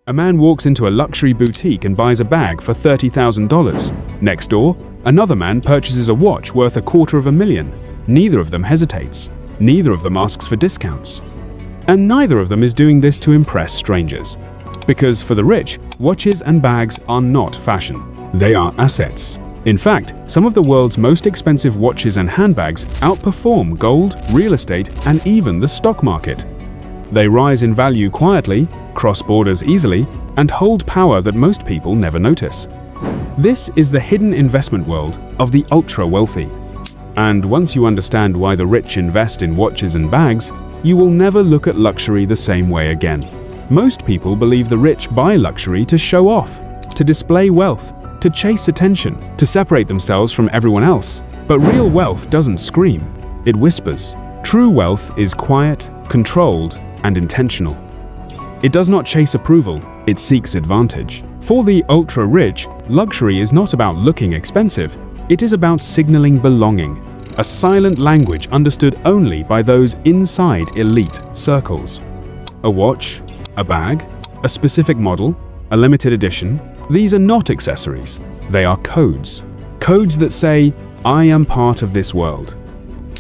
A man walks into a luxury boutique and buys a bag for $30,000. Next door, another man purchases a watch worth $250,000. Neither of them hesitates. Neither of them asks for discounts. And neither of them is doing this to impress strangers. Because for the rich, watches and bags are not fashion. They are assets. In fact, some of the world's most expensive watches and handbags outperform gold, real estate, and even the stock market. They rise in value quietly, cross borders easily, and hold power that most people never notice. This is the hidden investment world of the ultra-wealthy. And once you understand why the rich invest in watches and bags, you will never look at luxury the same way again. Most people believe the rich buy luxury to show off, to display wealth, to chase attention, to separate themselves from everyone else. But real wealth doesn't scream, it whispers. True wealth is quiet, controlled, and intentional. It does not chase approval, it seeks advantage. For the ultra-rich, luxury is not about looking expensive, it is about signaling belonging, a silent language understood only by those inside elite circles. A watch, a bag, a specific model, a limited edition, these are not accessories, they are codes. Codes that say, I am part of this world.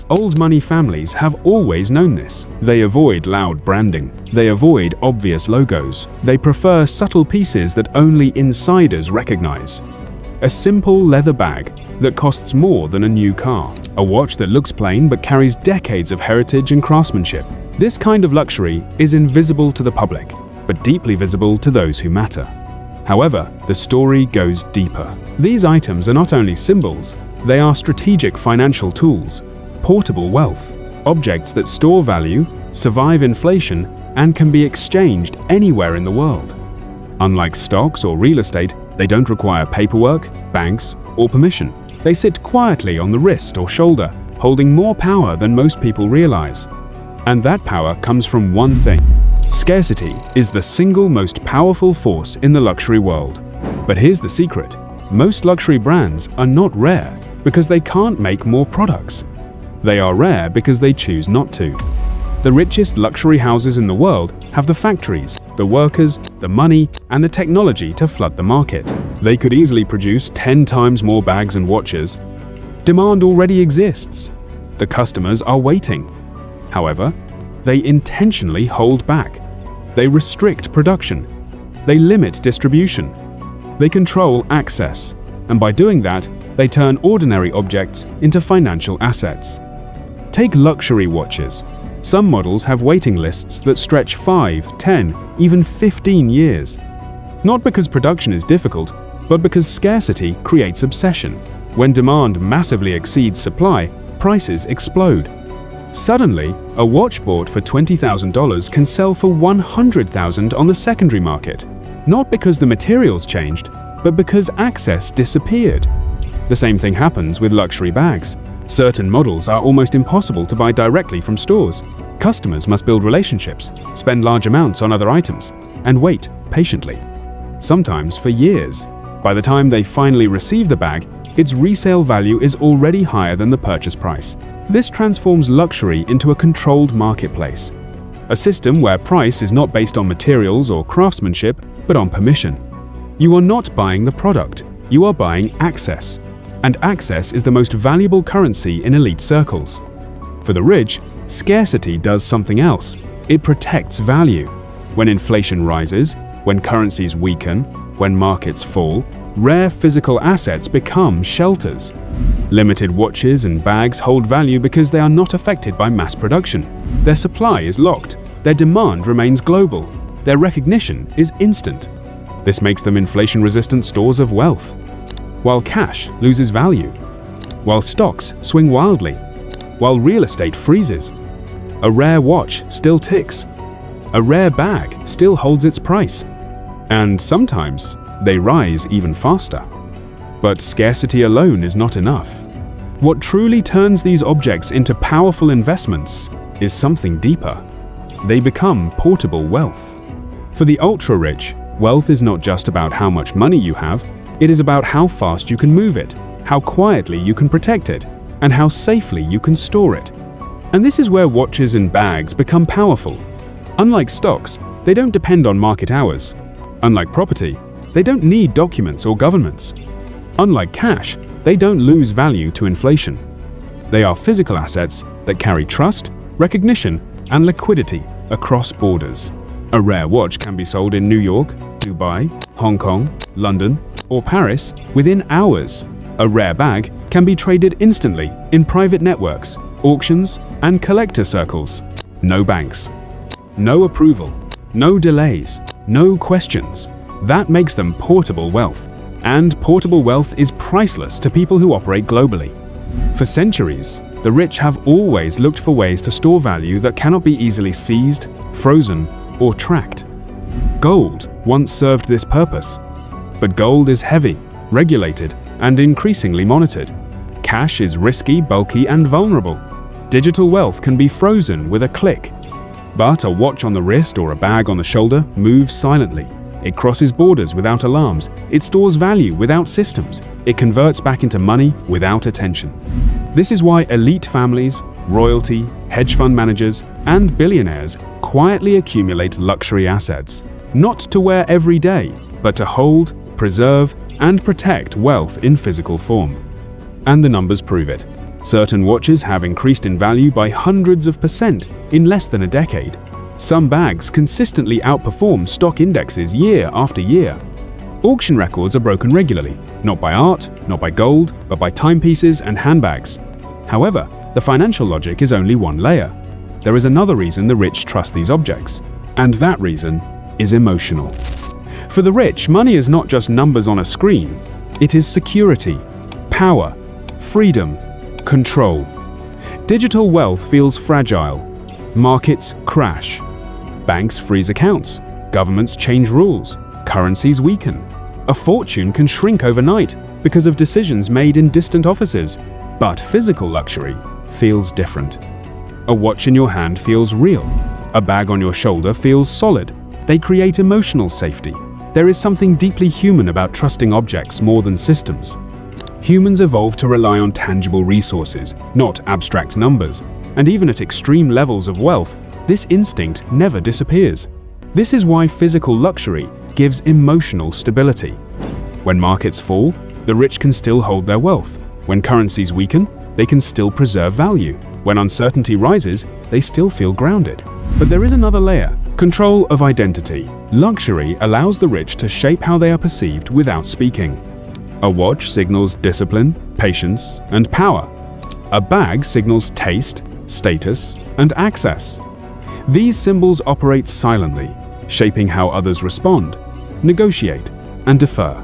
Old money families have always known this. They avoid loud branding. They avoid obvious logos. They prefer subtle pieces that only insiders recognize. A simple leather bag that costs more than a new car. A watch that looks plain but carries decades of heritage and craftsmanship. This kind of luxury is invisible to the public, but deeply visible to those who matter. However, the story goes deeper. These items are not only symbols, they are strategic financial tools, portable wealth, objects that store value, survive inflation, and can be exchanged anywhere in the world. Unlike stocks or real estate, they don't require paperwork, banks, or permission. They sit quietly on the wrist or shoulder, holding more power than most people realize. And that power comes from one thing. Scarcity is the single most powerful force in the luxury world. But here's the secret. Most luxury brands are not rare because they can't make more products. They are rare because they choose not to. The richest luxury houses in the world have the factories, the workers, the money, and the technology to flood the market. They could easily produce 10 times more bags and watches. Demand already exists. The customers are waiting. However, they intentionally hold back. They restrict production. They limit distribution. They control access. And by doing that, they turn ordinary objects into financial assets. Take luxury watches. Some models have waiting lists that stretch 5, 10, even 15 years. Not because production is difficult, but because scarcity creates obsession. When demand massively exceeds supply, prices explode. Suddenly, a watch bought for $20,000 can sell for $100,000 on the secondary market, not because the materials changed, but because access disappeared. The same thing happens with luxury bags. Certain models are almost impossible to buy directly from stores. Customers must build relationships, spend large amounts on other items, and wait patiently. Sometimes for years. By the time they finally receive the bag, its resale value is already higher than the purchase price. This transforms luxury into a controlled marketplace. A system where price is not based on materials or craftsmanship, but on permission. You are not buying the product, you are buying access. And access is the most valuable currency in elite circles. For the rich, scarcity does something else. It protects value. When inflation rises, when currencies weaken, when markets fall, rare physical assets become shelters. Limited watches and bags hold value because they are not affected by mass production. Their supply is locked. Their demand remains global. Their recognition is instant. This makes them inflation-resistant stores of wealth. While cash loses value, while stocks swing wildly, while real estate freezes, a rare watch still ticks. A rare bag still holds its price. And sometimes they rise even faster. But scarcity alone is not enough. What truly turns these objects into powerful investments is something deeper. They become portable wealth. For the ultra-rich, wealth is not just about how much money you have, it is about how fast you can move it, how quietly you can protect it, and how safely you can store it. And this is where watches and bags become powerful. Unlike stocks, they don't depend on market hours. Unlike property, they don't need documents or governments. Unlike cash, they don't lose value to inflation. They are physical assets that carry trust, recognition, and liquidity across borders. A rare watch can be sold in New York, Dubai, Hong Kong, London, or Paris within hours. A rare bag can be traded instantly in private networks, auctions, and collector circles. No banks, no approval, no delays, no questions. That makes them portable wealth. And portable wealth is priceless to people who operate globally. For centuries, the rich have always looked for ways to store value that cannot be easily seized, frozen, or tracked. Gold once served this purpose. But gold is heavy, regulated, and increasingly monitored. Cash is risky, bulky, and vulnerable. Digital wealth can be frozen with a click. But a watch on the wrist or a bag on the shoulder moves silently. It crosses borders without alarms. It stores value without systems. It converts back into money without attention. This is why elite families, royalty, hedge fund managers, and billionaires quietly accumulate luxury assets. Not to wear every day, but to hold, preserve, and protect wealth in physical form. And the numbers prove it. Certain watches have increased in value by hundreds of % in less than a decade. Some bags consistently outperform stock indexes year after year. Auction records are broken regularly, not by art, not by gold, but by timepieces and handbags. However, the financial logic is only one layer. There is another reason the rich trust these objects, and that reason is emotional. For the rich, money is not just numbers on a screen. It is security, power, freedom, control. Digital wealth feels fragile. Markets crash. Banks freeze accounts. Governments change rules. Currencies weaken. A fortune can shrink overnight because of decisions made in distant offices. But physical luxury feels different. A watch in your hand feels real. A bag on your shoulder feels solid. They create emotional safety. There is something deeply human about trusting objects more than systems. Humans evolved to rely on tangible resources, not abstract numbers. And even at extreme levels of wealth, this instinct never disappears. This is why physical luxury gives emotional stability. When markets fall, the rich can still hold their wealth. When currencies weaken, they can still preserve value. When uncertainty rises, they still feel grounded. But there is another layer: control of identity. Luxury allows the rich to shape how they are perceived without speaking. A watch signals discipline, patience, and power. A bag signals taste, status, and access. These symbols operate silently, shaping how others respond, negotiate, and defer.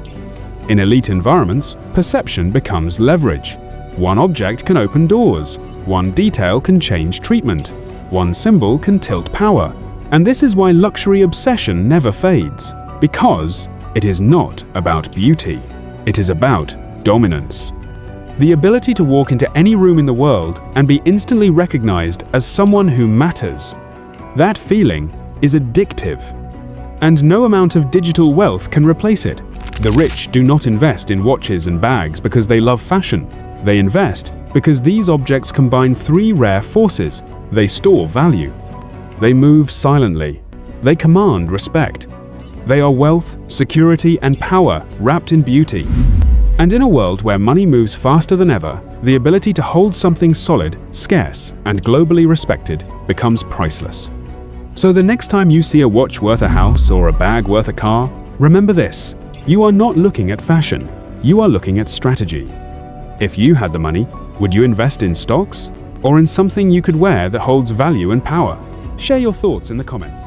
In elite environments, perception becomes leverage. One object can open doors. One detail can change treatment. One symbol can tilt power. And this is why luxury obsession never fades. Because it is not about beauty. It is about dominance. The ability to walk into any room in the world and be instantly recognized as someone who matters. That feeling is addictive. And no amount of digital wealth can replace it. The rich do not invest in watches and bags because they love fashion. They invest because these objects combine three rare forces. They store value. They move silently. They command respect. They are wealth, security, and power wrapped in beauty. And in a world where money moves faster than ever, the ability to hold something solid, scarce, and globally respected becomes priceless. So the next time you see a watch worth a house or a bag worth a car, remember this: you are not looking at fashion, you are looking at strategy. If you had the money, would you invest in stocks or in something you could wear that holds value and power? Share your thoughts in the comments.